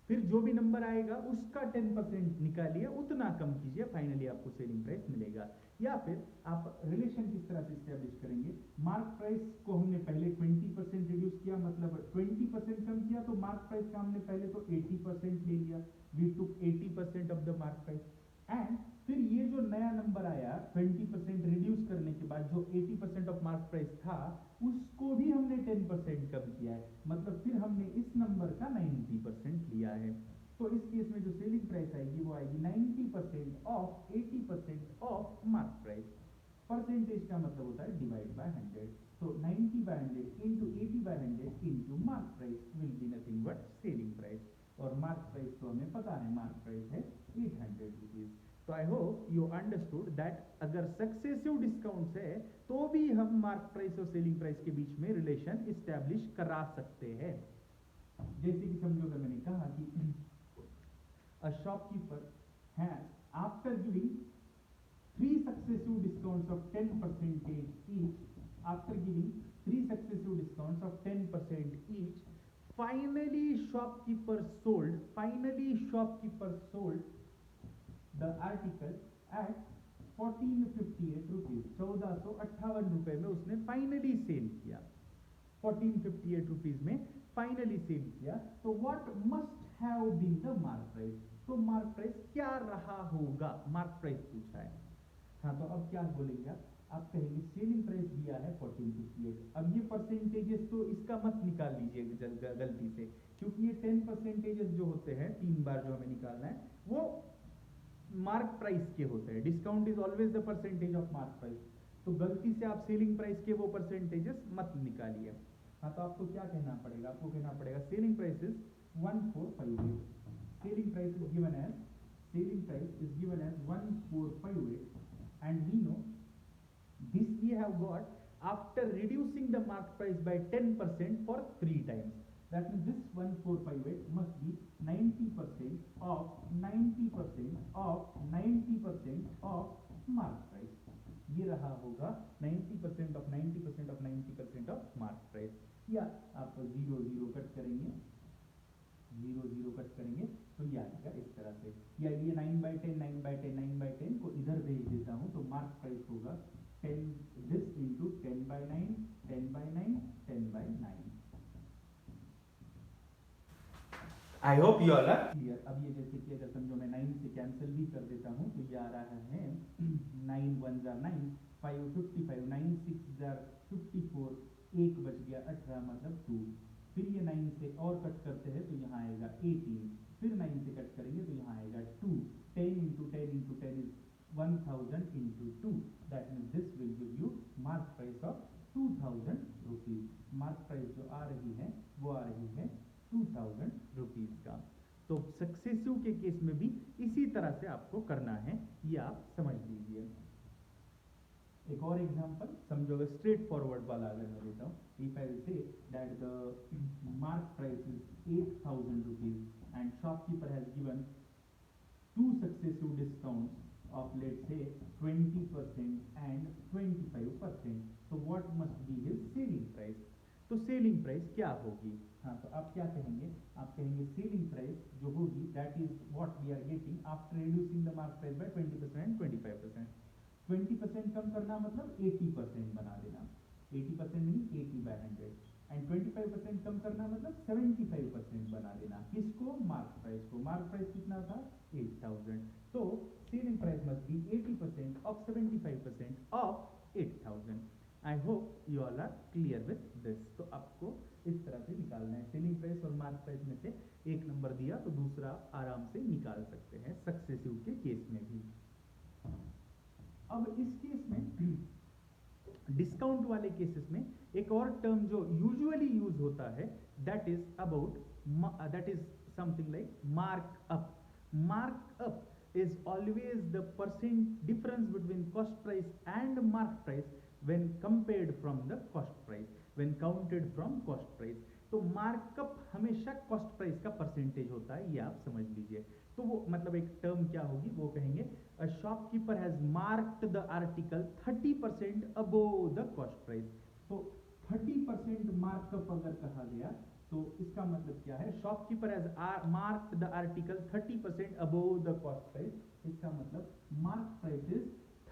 फिर जो भी नंबर आएगा उसका 10% निकालिए, उतना कम कीजिए, फाइनली आपको सेलिंग प्राइस मिलेगा। या फिर आप रिलेशन किस तरह से स्टैब्लिश करेंगे, मार्क प्राइस को हमने पहले 20% रिड्यूस किया, मतलब 20% कम किया, तो मार्क प्राइस का हमने पहले तो 80% ले लिया, we took 80% of the mark price, and फिर ये जो नया नंबर आया 20% रिड्यूस करने के बाद जो 80% ऑफ मार्क प्राइस था, उसको भी हमने 10% कम किया है, मतलब फिर हमने इस नंबर का 90% लिया है। तो इस केस में जो सेलिंग प्राइस आएगी वो आएगी 90% of 80% of mark price. Percentage का मतलब होता है डिवाइड बाय 100, तो 90/100 into 80/100 into mark price will be nothing but selling price, और मार्क प्राइस तो हमें पता है मार्क प्राइस है 800 रुपीज। तो I hope you understood that अगर सक्सेसिव डिस्काउंट्स है तो भी हम मार्क प्राइस और सेलिंग प्राइस के बीच में रिलेशन इस्टेब्लिश करा सकते हैं। जैसे कि समझो अगर मैंने कहा कि a shopkeeper has, after giving 3 successive discounts of 10% each, after giving 3 successive discounts of 10% each, finally shopkeeper sold the article at 1458 rupees, 1458 रुपए में उसने फाइनली सेल किया, 1458 रुपीज में फाइनली सेल किया। तो what must have been the mark price, तो mark price क्या रहा होगा, मार्क प्राइस पूछा है। हाँ, तो अब क्या बोलेंगे आप कहेंगे सेलिंग प्राइस दिया है 1458, अब ये परसेंटेजेस तो इसका मत निकाल लीजिए गलती से, क्योंकि ये 10 परसेंटेजेस जो होते हैं 3 बार जो हमें निकालना है वो मार्क प्राइस के होते हैं, discount is always the percentage of mark price, तो गलती से आप सेलिंग प्राइस के वो परसेंटेजेस मत निकालिए। हाँ, तो आपको क्या कहना पड़ेगा, आपको कहना पड़ेगा selling price is 1458, selling price is given as 1458 and we know this we have got after reducing the mark price by 10% for 3 times, that means this 1458 must be 90% of 90% of 90% of mark price, ये रहा होगा 90% of 90% of 90% of mark price। या आप 0 0 cut करेंगे, 0 0 cut करेंगे तो ये आएगा इस तरह से, या ये 9/10 9/10 9/10 को इधर भेज देता हूं, तो मार्क प्राइस होगा 10 this into 10/9 10/9 10/9। I hope you all are clear. अब ये जैसे कि अगर समझो मैं 9 से कैंसिल भी कर देता हूं तो ये आ रहा है 9 1 9 5 55 9 6 54, 1 बच गया 18 मतलब 2, फिर ये 9 से और कट करते हैं तो यहाँ आएगा 18, फिर 9 से कट करेंगे तो यहाँ आएगा 2, 10 into 10 into 10 is 1000 into 2, that means this will give you mark price of 2000 rupees. Mark price जो आ रही है वो आ रही है 2000 रुपीज का। तो सक्सेसिव के केस में भी इसी तरह से आपको करना है, ये आप समझ लीजिए। एक और एग्जांपल समझो, अगर स्ट्रेट फॉरवर्ड वाला अगर मैं लेता हूँ, if I say that the mark price is 8000 rupees and shopkeeper has given 2 successive discounts of let's say 20% and 25%, so what must be his selling price, तो सेलिंग प्राइस क्या होगी। हाँ, तो आप क्या कहेंगे, आप कहेंगे सेलिंग प्राइस जो होगी that is what we are getting after reducing the mark price by 20% and 25%। 20% कम करना मतलब 80% बना देना, 80% नहीं 80/100, एंड 25% कम करना मतलब 75% बना देना, किसको, मार्क प्राइस को। मार्क प्राइस कितना था 8000, तो selling price must be 80% of 75% of 8000। I hope you all are clear with this. तो आपको इस तरह से निकालना है, सेलिंग प्राइस और मार्क प्राइस में से एक नंबर दिया तो दूसरा आराम से निकाल सकते हैं सक्सेसिव के केस में भी। अब इस केस में डिस्काउंट वाले केसेस में एक और टर्म जो यूजुअली यूज होता है that is about, that is something like mark up. Mark up is always the percent difference between cost price and mark price when compared from the cost price, when counted from cost price। तो markup हमेशा cost price का percentage होता है, ये आप समझ लीजिए। तो वो मतलब एक टर्म क्या होगी, वो कहेंगे अ shopkeeper has marked the article 30% above the cost price. तो 30% मार्कअप अगर कहा गया तो इसका मतलब क्या है, shopkeeper has marked the article 30% above the cost price. इसका मतलब mark price is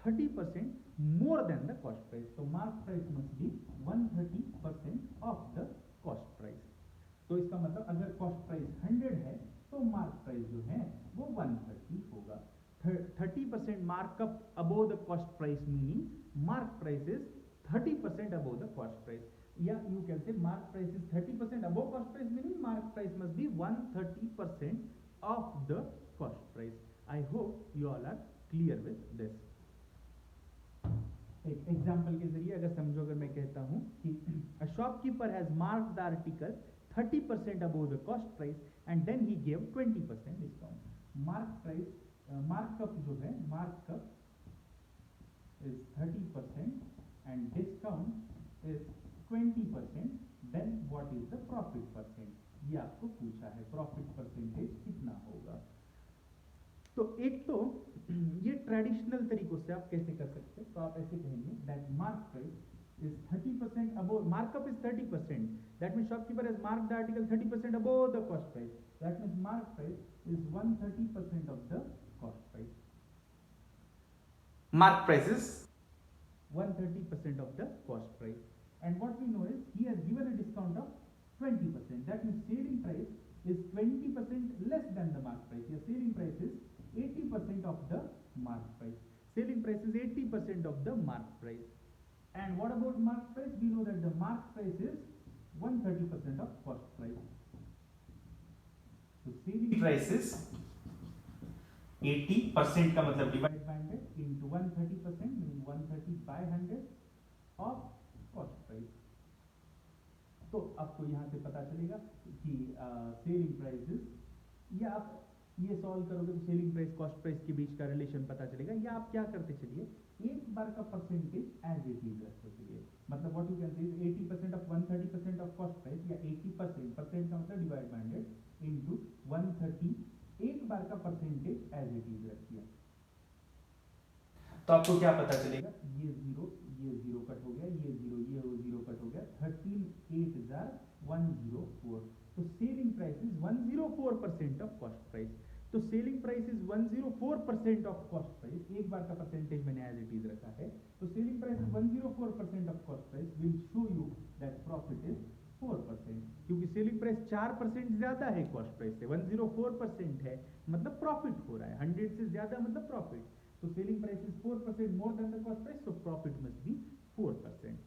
30% more than the cost price. So mark price must be 130% of the cost price. तो इसका मतलब अगर cost price 100 है तो mark price जो है वो 130 होगा। 30% markup above the cost price meaning mark price is 30% above the cost price. Yeah, you can say mark price is 30% above cost price meaning mark price must be 130% of the cost price. I hope you all are clear with this. एक example के जरिए अगर समझो, अगर मैं कहता हूं कि a shopkeeper has marked the article 30% above the cost price and then he give 20% discount. Mark price markup जो है, markup is 30% and discount is 20%, then what is the profit percent, ये आपको पूछा है, प्रॉफिट परसेंटेज कितना होगा। तो एक तो ये ट्रेडिशनल तरीकों से आप कैसे कर सकते हैं, तो आप ऐसे कहेंगे that mark price is 30% above, markup is 30%, that means shopkeeper has marked the article 30% above the cost price, that means mark price is 130% of the cost price. Mark price is 130% of the cost price, and what we know is he has given a discount of 20%, that means selling price is 20% less than the mark price. Your selling price is 80% of the mark price. Selling price is 80% of the mark price. And what about mark price? We know that the mark price is 130% of cost price. So selling price is 80% का मतलब divided by 100 into 130% meaning 130 by 100 of cost price. तो आपको यहाँ से पता चलेगा कि selling prices, या आप ये सॉल्व करोगे तो सेलिंग प्राइस कॉस्ट प्राइस के बीच का रिलेशन पता चलेगा, या आप क्या करते चलिए एक बार का परसेंटेज एज इट इज रखते चलिए। मतलब व्हाट यू कैन से 80% ऑफ 130% ऑफ कॉस्ट प्राइस, या 80% परसेंट का मतलब डिवाइड बाय 100 इनटू 130, एक बार का परसेंटेज एज इट इज रखिए। तो आपको क्या पता चलेगा, ये जीरो कट हो गया, ये जीरो कट हो गया, 13,8,104। तो selling price is 104% of cost price. तो selling price is 104% of cost price, एक बार का परसेंटेज मैंने एज इट इज रखा है। तो selling price is 104% of cost price will show you that profit is 4%, क्योंकि सेलिंग प्राइस 4% ज्यादा है कॉस्ट प्राइस से, 104% है मतलब प्रॉफिट हो रहा है, 100 से ज्यादा मतलब profit. So selling price is 4% more than the cost price, so profit must be 4%.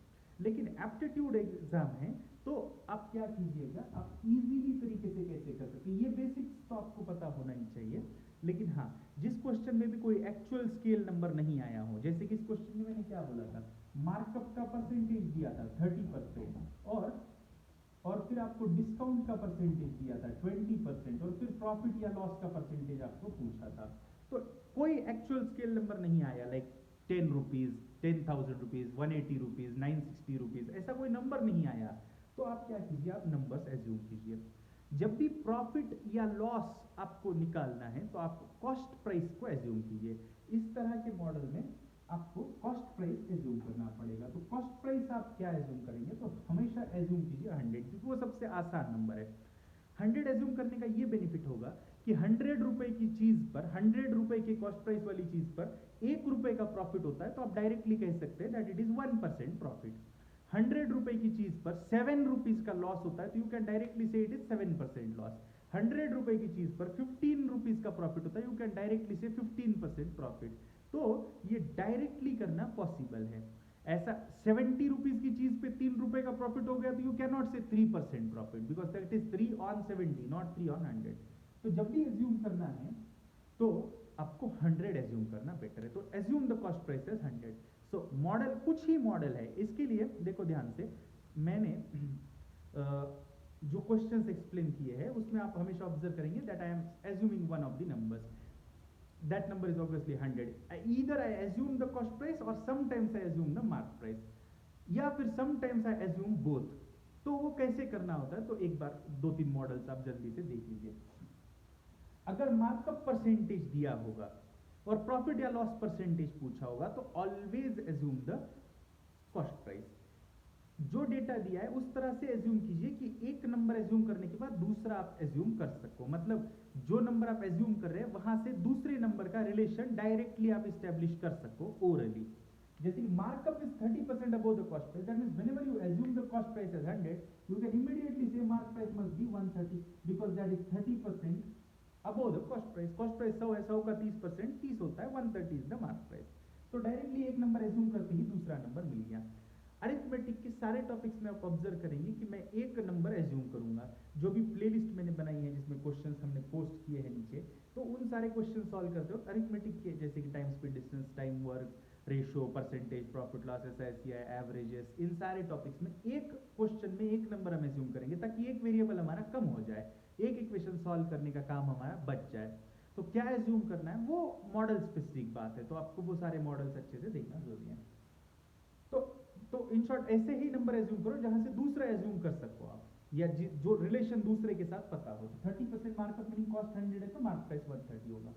लेकिन एप्टीट्यूड एग्जाम है तो आप क्या कीजिएगा, आप इजीली तरीके से कैसे कर सकते हैं, ये बेसिक्स तो आपको पता होना ही चाहिए। लेकिन हाँ, जिस क्वेश्चन में भी कोई एक्चुअल स्केल नंबर नहीं आया हो, जैसे कि इस क्वेश्चन में मैंने क्या बोला था, मार्कअप का परसेंटेज दिया था 30% और फिर आपको डिस्काउंट का परसेंटेज दिया था 20%, और फिर प्रॉफिट या लॉस का परसेंटेज आपको पूछा था। तो कोई एक्चुअल स्केल नंबर नहीं आया, like 10 rupees, 10,000 rupees, 180 rupees, 960 rupees, ऐसा कोई नंबर नहीं आया। तो आप क्या कीजिए, आप नंबर्स एज्यूम कीजिए। जब भी प्रॉफिट या लॉस आपको निकालना है तो आप कॉस्ट प्राइस को एज्यूम कीजिए। इस तरह के मॉडल में आपको कॉस्ट प्राइस एज्यूम करना पड़ेगा। तो कॉस्ट प्राइस आप क्या एज्यूम करेंगे, तो हमेशा एज्यूम कीजिए 100, क्योंकि वो सबसे आसान नंबर है। 100 एज्यूम करने का ये बेनिफिट होगा कि 100 रुपए की चीज पर, 100 रुपए की कॉस्ट प्राइस वाली चीज पर 1 रुपए का प्रॉफिट होता है, तो आप डायरेक्टली कह सकते हैं दैट इट इज 1% प्रॉफिट। 100 रुपए की चीज पर 7 रुपीज का लॉस होता है, तो यू कैन डायरेक्टली से इट इज 7% लॉस। 100 रुपए की चीज पर 15 रुपीज का प्रॉफिट होता है, यू कैन डायरेक्टली से 15% प्रॉफिट। तो ये डायरेक्टली करना पॉसिबल है। ऐसा 70 रुपीज की चीज पे 3 रुपए का प्रॉफिट हो गया तो यू कैन नॉट से 3% profit, because that is 3 on 70 not 3 on 100। तो जब भी एज्यूम करना है तो आपको 100 एज्यूम करना बेटर है। तो assume the cost price as 100। So model, कुछ ही मॉडल है इसके लिए, देखो ध्यान से, मैंने जो क्वेश्चंस एक्सप्लेन किए हैं उसमें आप हमेशा ऑब्जर्व करेंगे that I am assuming one of the numbers, that number is obviously 100. Either I assume the cost price or sometimes I assume the mark price, या फिर sometimes I assume both. तो वो कैसे करना होता है, तो एक बार 2-3 मॉडल्स आप जल्दी से देख लीजिए। अगर मार्कअप परसेंटेज दिया होगा और प्रॉफिट या लॉस परसेंटेज पूछा होगा तो always assume the cost price. जो डेटा दिया है उस तरह से एज्यूम कीजिए कि एक नंबर एज्यूम करने के बाद दूसरा आप एज्यूम कर सको, मतलब जो नंबर आप एज्यूम कर रहे हैं वहां से दूसरे नंबर का रिलेशन डायरेक्टली आप इस्टेब्लिश कर सको ओरली। जैसे कि markup is 30% above the cost price, that means whenever you assume the cost price as 100 you can immediately say mark price must be 130 because that is 30% above the cost price. Cost price 100 है, 100 का 30% 30 होता है, 130 is the mark price. तो directly एक number assume करते ही दूसरा number मिल गया। Arithmetic के सारे टॉपिक्स में आप ऑब्जर्व करेंगे कि मैं एक नंबर एज्यूम करूंगा। जो भी प्लेलिस्ट मैंने बनाई है जिसमें क्वेश्चंस हमने पोस्ट किए हैं नीचे, तो उन सारे क्वेश्चन सॉल्व करते हो अरिथमेटिक के, जैसे कि time speed distance, time work ratio, percentage, profit loss, SICI, averages, इन सारे टॉपिक्स में एक क्वेश्चन में एक नंबर हम एज्यूम करेंगे ताकि एक वेरिएबल हमारा कम हो जाए, एक इक्वेशन सॉल्व करने का काम हमारा बच जाए। तो क्या एज्यूम करना है वो मॉडल स्पेसिफिक बात है, तो आपको वो सारे मॉडल्स अच्छे से देखना जरूरी है। तो इन शॉर्ट ऐसे ही नंबर एज्यूम करो जहां से दूसरा एज्यूम कर सको आप, या जो रिलेशन दूसरे के साथ पता हो। तो 30% मार्कअप मीनिंग कॉस्ट 100 है तो मार्क प्राइस 130 होगा।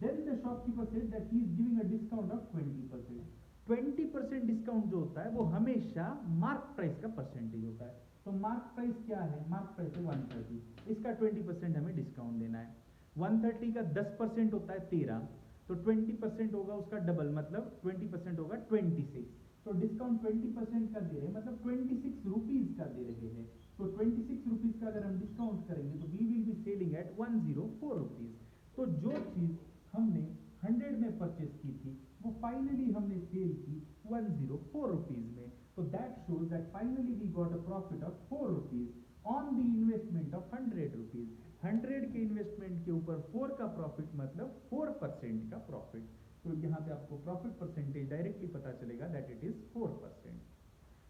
Then the shopkeeper said that he is giving a discount of 20%. 20% discount जो होता है वो हमेशा मार्क प्राइस का परसेंटेज होता है। तो मार्क प्राइस क्या है, मार्क प्राइस है 130, इसका 20% हमें डिस्काउंट देना है। 130 का 10% होता है 13, तो 20% होगा उसका डबल, मतलब 20% होगा 26। तो डिस्काउंट 20% का दे रहे हैं, मतलब 26 रुपीज का दे रहे हैं। तो 26 रुपीज का अगर हम डिस्काउंट करेंगे तो we will be selling at 104 rupees. तो जो चीज हमने 100 में परचेस की थी वो फाइनली हमने सेल की 104 रुपीज में। तो that shows that finally we got a profit of 4 rupees on the investment of 100 rupees. 100 के इन्वेस्टमेंट के ऊपर 4 का प्रॉफिट मतलब 4% का प्रॉफिट। तो यहाँ पे आपको प्रॉफिट परसेंटेज डायरेक्टली पता चलेगा that it is 4%।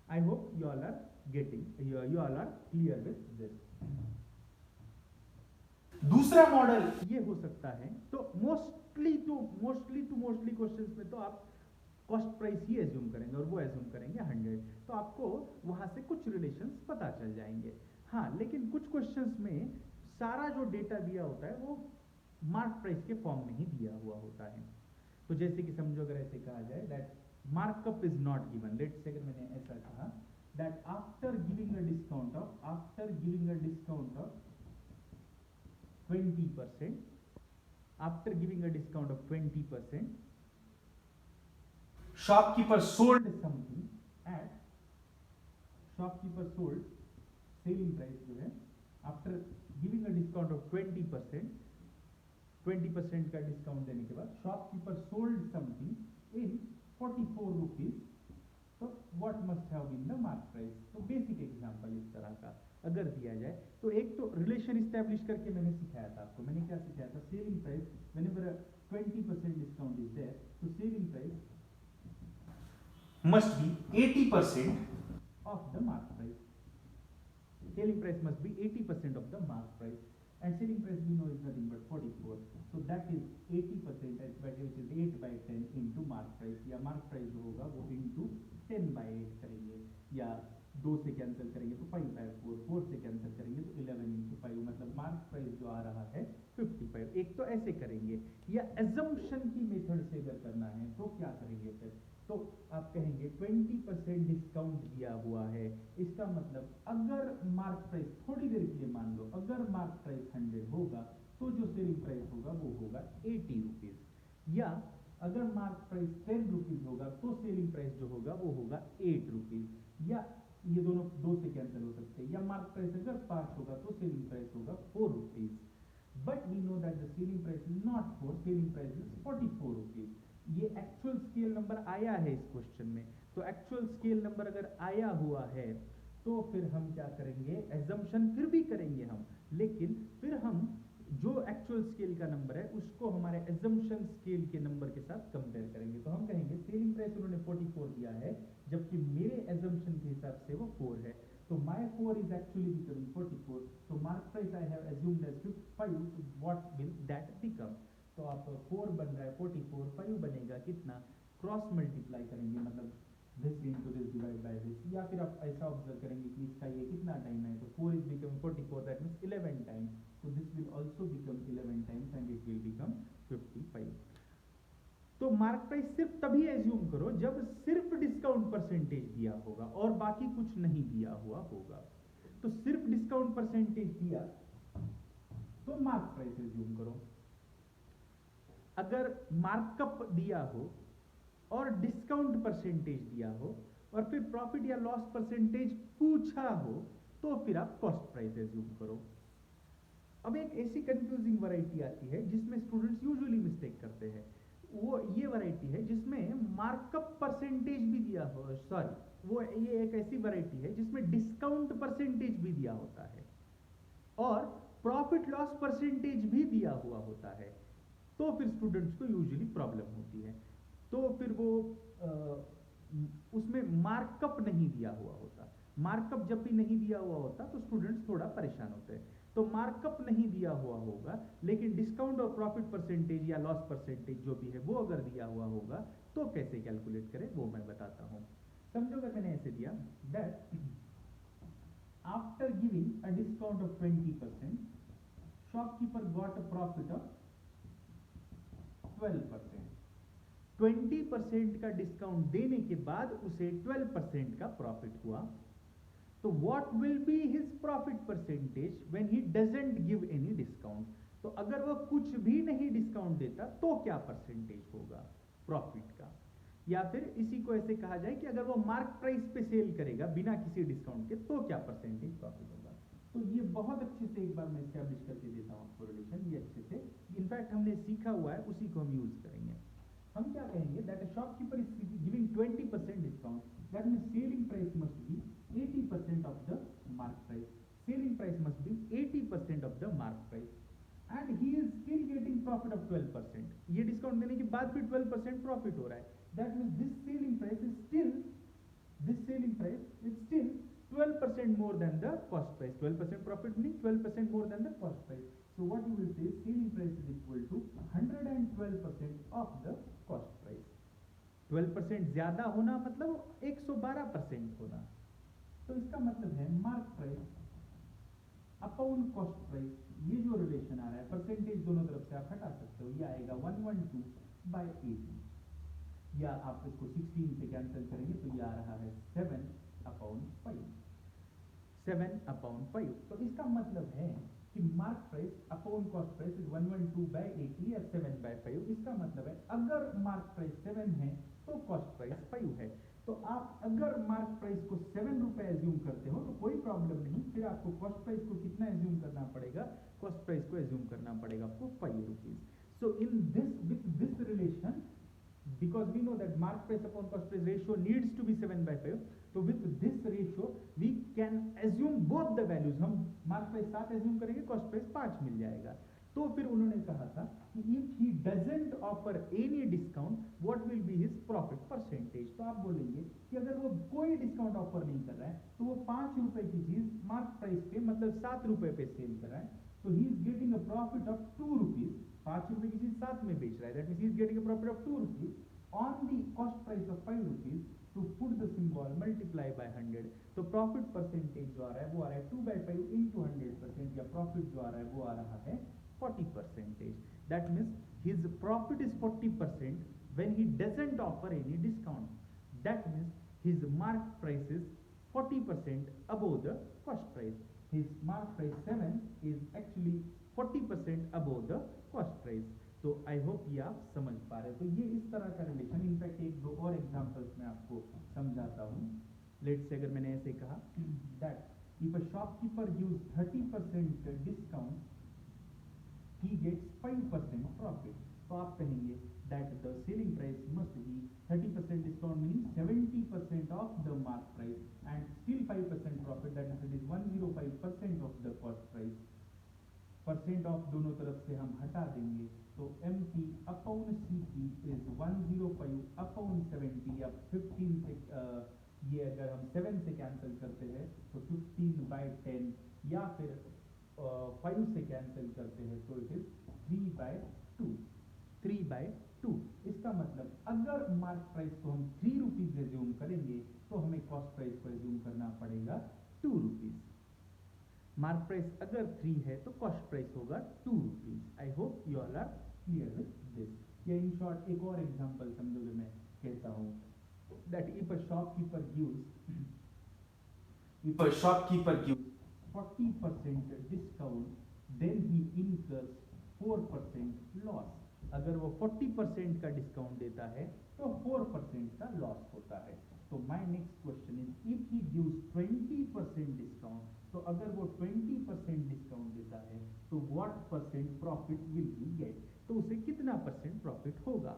I hope you all are getting, you all are clear with this. दूसरा मॉडल ये हो सकता है, तो मोस्टली क्वेश्चंस में तो आप कॉस्ट प्राइस ही एज्यूम करेंगे और वो एज्यूम करेंगे 100, तो आपको वहां से कुछ रिलेशंस पता चल जाएंगे। हाँ, लेकिन कुछ क्वेश्चंस में सारा जो डेटा दिया होता है वो मार्क प्राइस के फॉर्म में ही दिया हुआ होता है। तो जैसे कि समझो अगर ऐसे कहा जाए that markup is not given, let's say अगर मैंने ऐसा कहा that after giving a discount of 20%, after giving a discount of 20%, shopkeeper sold something at, selling price जो है after giving a discount of 20%, 20% का डिस्काउंट देने के बाद shopkeeper sold something in 44 rupees, तो what must have been the mark price? तो basic example इस तरह का अगर दिया जाए तो एक तो रिलेशन इस्टेब्लिश करके मैंने सिखाया था आपको। मैंने क्या सिखाया था, selling price whenever 20% discount is there, तो selling price must be 80% of the mark price. Selling price must be 80% of the mark price, and selling price we know is nothing but 44, so that is 80% as which is 8 by 10 into mark price, या mark price जो होगा वो into 10 by 8 करेंगे, या 2 से cancel करेंगे तो 5 by 4, 4 से कैंसिल करेंगे तो 11 into 5, मतलब मार्क प्राइस जो आ रहा है 55। एक तो ऐसे करेंगे, या एजम्पशन की मेथड से अगर करना है तो क्या करेंगे फिर, तो आप कहेंगे 20% डिस्काउंट दिया हुआ है, इसका मतलब अगर मार्क प्राइस, थोड़ी देर के लिए मान लो अगर मार्क प्राइस 100 होगा तो जो सेलिंग प्राइस होगा वो होगा 80 रुपीज, या अगर मार्क प्राइस 10 रुपीज होगा तो सेलिंग प्राइस जो होगा वो होगा 8 रुपीज, या ये दोनों 2 से कैंसिल हो सकते हैं, या मार्क प्राइस अगर 5 होगा तो सेलिंग प्राइस होगा 4 rupees. But we know that the selling price is not 4, selling price is 44 rupees. ये एक्चुअल स्केल नंबर आया है इस क्वेश्चन में, तो एक्चुअल स्केल नंबर अगर आया हुआ है तो फिर हम क्या करेंगे, एजम्पशन फिर भी करेंगे हम, लेकिन फिर हम जो एक्चुअल स्केल का नंबर है उसको हमारे एजम्पशन स्केल के नंबर के साथ कंपेयर करेंगे। तो हम कहेंगे सेलिंग प्राइस उन्होंने 44 दिया है जबकि मेरे एजम्पशन के हिसाब से वो 4 है, तो माय 4 इज एक्चुअली बिकमिंग 44, तो mark price I have assumed as 5, what will that become, तो आप 4 बन रहा है 44, 5 बनेगा कितना, क्रॉस मल्टीप्लाई करेंगे, मतलब this into this divide by this, या फिर आप ऐसा ऑब्जर्व करेंगे कि इसका ये कितना टाइम है, तो 4 is becoming 44, that means 11 times, so this will also become 11 times and it will become 55. तो मार्क प्राइस सिर्फ तभी एज्यूम करो जब सिर्फ डिस्काउंट परसेंटेज दिया होगा और बाकी कुछ नहीं दिया हुआ होगा। तो सिर्फ डिस्काउंट परसेंटेज दिया तो मार्क प्राइस एज्यूम करो। अगर मार्कअप दिया हो और डिस्काउंट परसेंटेज दिया हो और फिर प्रॉफिट या लॉस परसेंटेज पूछा हो तो फिर आप कॉस्ट प्राइस एज्यूम करो। अब एक ऐसी कंफ्यूजिंग वैरायटी आती है जिसमें स्टूडेंट्स यूजुअली मिस्टेक करते हैं, वो ये वैरायटी है जिसमें मार्कअप परसेंटेज भी दिया हो, सॉरी वो ये एक ऐसी वैरायटी है जिसमें डिस्काउंट परसेंटेज भी दिया होता है और प्रॉफिट लॉस परसेंटेज भी दिया हुआ होता है, तो फिर स्टूडेंट्स को यूजुअली प्रॉब्लम होती है। तो फिर वो उसमें मार्कअप नहीं दिया हुआ होता, मार्कअप जब भी नहीं दिया हुआ होता तो स्टूडेंट्स थोड़ा परेशान होते हैं। तो मार्कअप नहीं दिया हुआ होगा लेकिन डिस्काउंट और प्रॉफिट परसेंटेज या लॉस परसेंटेज जो भी है वो अगर दिया हुआ होगा तो कैसे कैलकुलेट करें वो मैं बताता हूं। समझो अगर मैंने ऐसे दिया that after giving a discount of 20% shopkeeper got a profit of 12%। 20% का डिस्काउंट देने के बाद उसे 12% का प्रॉफिट हुआ। तो what will be his profit percentage when he doesn't give any discount. तो अगर वह कुछ भी नहीं डिस्काउंट देता तो क्या परसेंटेज होगा प्रॉफिट का। या फिर इसी को ऐसे कहा जाए कि अगर वो मार्क प्राइस पे सेल करेगा बिना किसी डिस्काउंट के तो क्या परसेंटेज प्रॉफिट होगा। तो ये बहुत अच्छे से एक बार मैं एस्टैब्लिश करके देता हूँ आपको रिलेशन, ये अच्छे से इनफैक्ट हमने सीखा हुआ है उसी को हम यूज करेंगे। हम क्या कहेंगे that a shopkeeper is giving 20% discount, that means selling price must be 80% of the mark price. Selling price must be 80% of the mark price, and he is still getting profit of 12%. ये discount देने के बाद भी 12% profit हो रहा है। That means this selling price is still 12% more than the cost price. 12% profit meaning 12% more than the cost price. So what you will say is selling price is equal to 112% of the cost price. 12% ज्यादा होना मतलब 112% होना। तो इसका मतलब है mark price upon cost price, ये जो रिलेशन आ रहा है परसेंटेज दोनों तरफ से आप हटा सकते हो, ये आएगा 112/80 या आप इसको 16 से कैंसिल करेंगे तो ये आ रहा है 7/5। 7/5। तो इसका मतलब है कि mark price upon cost price is 112/80 या 7/5। इसका मतलब है अगर मार्क प्राइस 7 है तो कॉस्ट प्राइस 5 है। तो आप अगर मार्क प्राइस को 7 रुपए एज्यूम करते हो तो कोई प्रॉब्लम नहीं, फिर आपको कॉस्ट प्राइस को कितना एज्यूम करना पड़ेगा, कॉस्ट प्राइस को एज्यूम करना पड़ेगा आपको 5 rupees. So in this with this relation because we know that mark price upon cost price ratio needs to be 7/5, so with this ratio we can assume both the values। हम mark price 7 assume करेंगे, cost price 5 मिल जाएगा। तो फिर उन्होंने कहा था कि if he doesn't offer any discount what will be his profit percentage। तो आप बोलेंगे कि अगर वो कोई डिस्काउंट ऑफर नहीं कर रहा है तो वो 5 रुपए की चीज मार्क प्राइस पे मतलब 7 रुपए पे सेल कर रहा है, तो he is getting a profit of 2 rupees. 5 रुपए की चीज 7 में बेच रहा है, that means he is getting a profit of 2 rupees on the cost price of 5 rupees. To put the symbol multiply by 100, तो प्रॉफिट परसेंटेज जो आ रहा है वो आ रहा है 2/5 into 100%, या प्रॉफिट जो आ रहा है वो आ रहा है 40%। That means his profit is 40% when he doesn't offer any discount. That means his mark price is 40% above the cost price. His mark price 7 is actually 40% above the cost price. तो I hope ये आप समझ पा रहे हो। तो ये इस तरह का रिलेशन, इनफैक्ट एक दो और एग्जांपल्स मैं आपको समझाता हूँ। लेट्स से अगर मैंने ऐसे कहा that if a shopkeeper gives 30% discount he gets 5% profit। तो आप कहेंगे that the selling price must be 30% discount means 70% of the mark price and still 5% profit, that means it is 105% of the cost price। Percent of दोनों तरफ से हम हटा देंगे तो MT अपॉन CP इज 105/70 या 15 से ये अगर हम 7 से कैंसिल करते हैं तो 15/10 या फिर 5 से कैंसिल करते हैं तो इट इज 3/2। इसका मतलब अगर मार्क प्राइस को हम 3 रुपीज एज्यूम करेंगे तो हमें कॉस्ट प्राइस को एज्यूम करना पड़ेगा 2 रुपीज। मार्क प्राइस अगर 3 है तो कॉस्ट प्राइस होगा 2 rupees. I hope you all are clear with this. या इन शॉर्ट एक और एग्जांपल समझो जो मैं कहता हूं, that if a shopkeeper gives If a shopkeeper gives 40% discount, then he incurs 4% loss. अगर वो 40% का डिस्काउंट देता है तो 4% का लॉस होता है। तो my next question is if he gives 20% discount, तो अगर वो 20% डिस्काउंट देता है तो what percent profit will he get, तो उसे कितना परसेंट प्रॉफिट होगा।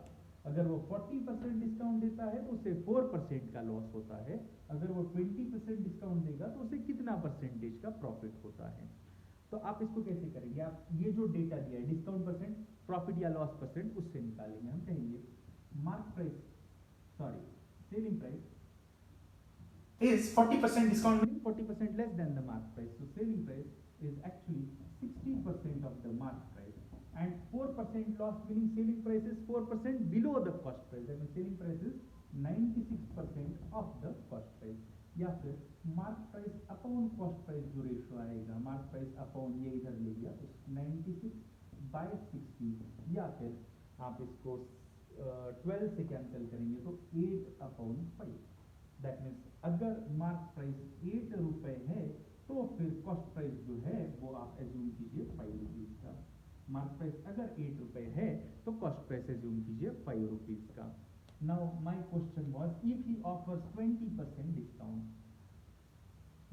अगर वो 40% डिस्काउंट देता है तो उसे 4% का लॉस होता है। अगर वो 20% डिस्काउंट देगा तो उसे कितना परसेंटेज का प्रॉफिट होता है। तो आप इसको कैसे करेंगे, आप ये जो डेटा दिया है डिस्काउंट परसेंट, प्रॉफिट या लॉस परसेंट, उससे निकालेंगे। हम कहेंगे mark price sorry selling price is 40% discount. 40% less than the mark price. So selling price is actually 60% of the mark price, and 4% loss meaning selling price is 4% below the cost price. That means selling price is 96% of the cost price. या फिर mark price upon cost price जो ratio आएगा, mark price upon ये इधर ले लिया तो 96/60, या फिर आप इसको 12 से कैंसिल करेंगे तो 8/5। दैट मीन्स अगर मार्क प्राइस 8 रुपए है तो फिर कॉस्ट प्राइस जो है वो आप एज्यूम कीजिए 5 रुपीज का। मार्क प्राइस अगर 8 रुपए है तो कॉस्ट प्राइस एज्यूम कीजिए 5 रुपीज का। Now my question was if he offers 20% discount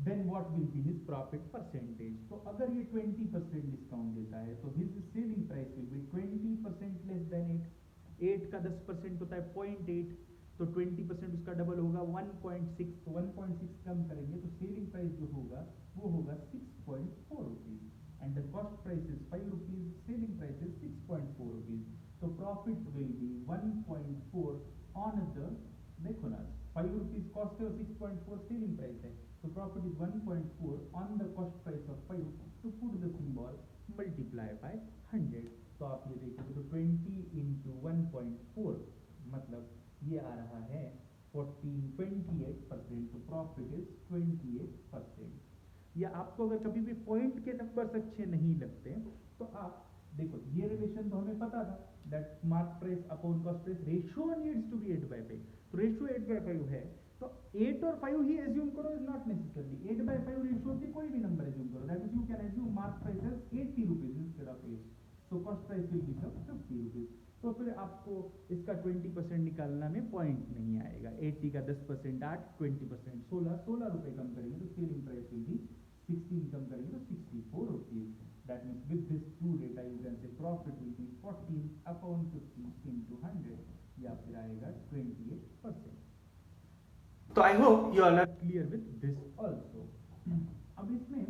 then what will be his profit percentage। तो अगर ये 20% डिस्काउंट देता है तो his selling price will be 20% less than 8। 8 का 10% होता है 0.8, तो 20% उसका डबल होगा 1.6। तो 1.6 कम करेंगे तो सेलिंग प्राइस जो होगा वो होगा 6.4 rupees, and the cost price is 5 rupees, selling price is 6.4 rupees. तो profit will be 1.4 on the, देखो ना 5 रुपीज कॉस्ट है और 6.4 सेलिंग प्राइस है, तो profit is 1.4 on the cost price of 5। तो put the symbol multiply by 100। तो आप ये देखोगे तो 20 into 1.4 मतलब ये आ रहा है 28%। तो प्रॉफिट इज 28%। या आपको अगर कभी भी पॉइंट के नंबर्स अच्छे नहीं लगते तो आप देखो ये रिलेशन तो हमें पता था, that mark price upon cost price ratio needs to be 8/5। तो रेशियो 8/5 है तो 8 और 5 ही एज्यूम करो, इज नॉट नेसेसरली 8/5 रेशियो के कोई भी नंबर एज्यूम करो। That means you can assume mark price as 80 rupees instead of 8, so cost price will become 50 rupees. तो फिर आपको इसका 20% निकालना में पॉइंट नहीं आएगा। 80 का 10% 8, 20% 16 रुपए कम करेंगे तो सेलिंग प्राइस विल बी 16 कम करेंगे तो 64 rupees. That means with this two data you can say profit will be 14/50 into 100, या फिर आएगा 28%। So I hope you all are clear with this also. अब इसमें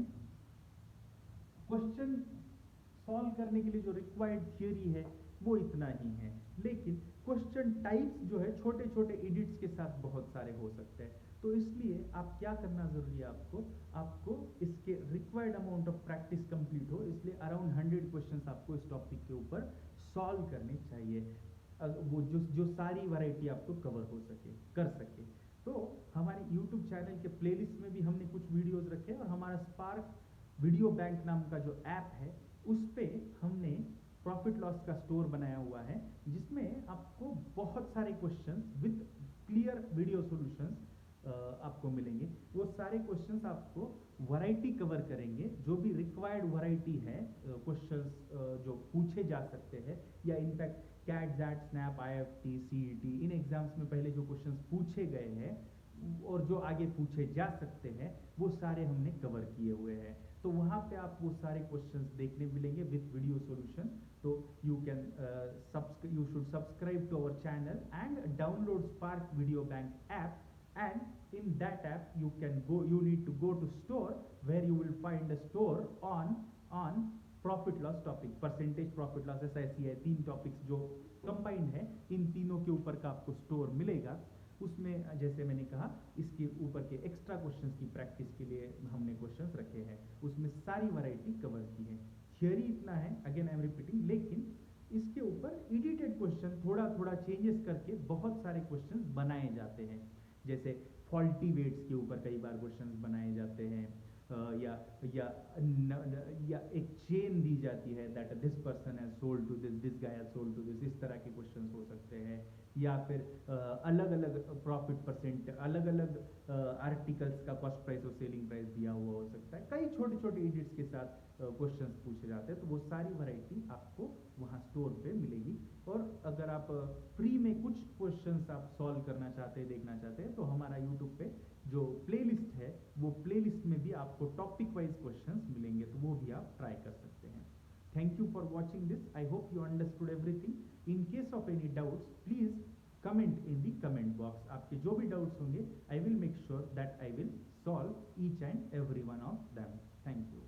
क्वेश्चन सॉल्व करने के लिए जो रिक्वायर्ड थियरी है वो इतना ही है, लेकिन क्वेश्चन टाइप्स जो है छोटे छोटे एडिट्स के साथ बहुत सारे हो सकते हैं। तो इसलिए आप क्या करना जरूरी है, आपको इसके required amount of practice complete हो, इसलिए अराउंड 100 क्वेश्चंस आपको इस टॉपिक के ऊपर सॉल्व करने चाहिए, वो जो सारी वैरायटी आपको कवर हो सके, कर सके। तो हमारे YouTube चैनल के प्लेलिस्ट में भी हमने कुछ वीडियोस रखे और हमारा स्पार्क वीडियो बैंक नाम का जो ऐप है उस पे हमने प्रॉफिट लॉस का स्टोर बनाया हुआ है, जिसमें आपको बहुत सारे questions with clear video solutions आपको मिलेंगे। वो सारे क्वेश्चंस आपको वैरायटी कवर करेंगे, जो भी रिक्वायर्ड वैरायटी है क्वेश्चंस जो पूछे जा सकते हैं, या in fact CAT, XAT, SNAP, IFT, CET इन एग्जाम्स में पहले जो क्वेश्चंस पूछे गए हैं और जो आगे पूछे जा सकते हैं वो सारे हमने कवर किए हुए हैं। तो वहाँ पे आप वो सारे क्वेश्चंस देखने मिलेंगे विद वीडियो सॉल्यूशन। तो you should subscribe to our channel and download Spark video bank app, and in that app you need to go to store where you will find a store on profit loss topic, percentage profit loss, SIC है, 3 topics जो combined है, इन तीनों के ऊपर का आपको store मिलेगा। उसमें जैसे मैंने कहा इसके ऊपर के एक्स्ट्रा क्वेश्चंस की प्रैक्टिस के लिए हमने क्वेश्चंस रखे हैं, उसमें सारी वैरायटी कवर की है। थियरी इतना है, अगेन आई एम रिपीटिंग, लेकिन इसके ऊपर एडिटेड क्वेश्चन थोड़ा थोड़ा चेंजेस करके बहुत सारे क्वेश्चन बनाए जाते हैं। जैसे फॉल्टी वेट्स के ऊपर कई बार क्वेश्चन बनाए जाते हैं, या या या एक चेन दी जाती है that this person has sold to this guy has sold to this, इस तरह के क्वेश्चंस हो सकते हैं। या फिर अलग अलग प्रॉफिट परसेंट, अलग अलग आर्टिकल्स का कॉस्ट प्राइस और सेलिंग प्राइस दिया हुआ हो सकता है। कई छोटे छोटे एडिट्स के साथ क्वेश्चंस पूछे जाते हैं, तो वो सारी वैरायटी आपको वहाँ स्टोर पे मिलेगी। और अगर आप फ्री में कुछ क्वेश्चंस आप सॉल्व करना चाहते हैं, देखना चाहते हैं, तो हमारा यूट्यूब पे जो प्लेलिस्ट है वो प्लेलिस्ट में भी आपको टॉपिक वाइज क्वेश्चंस मिलेंगे, तो वो भी आप ट्राई कर सकते हैं। Thank you for watching this. I hope you understood everything. In case of any doubts please comment in the comment box. आपके जो भी डाउट्स होंगे I will make sure that I will solve each and every one of them. Thank you.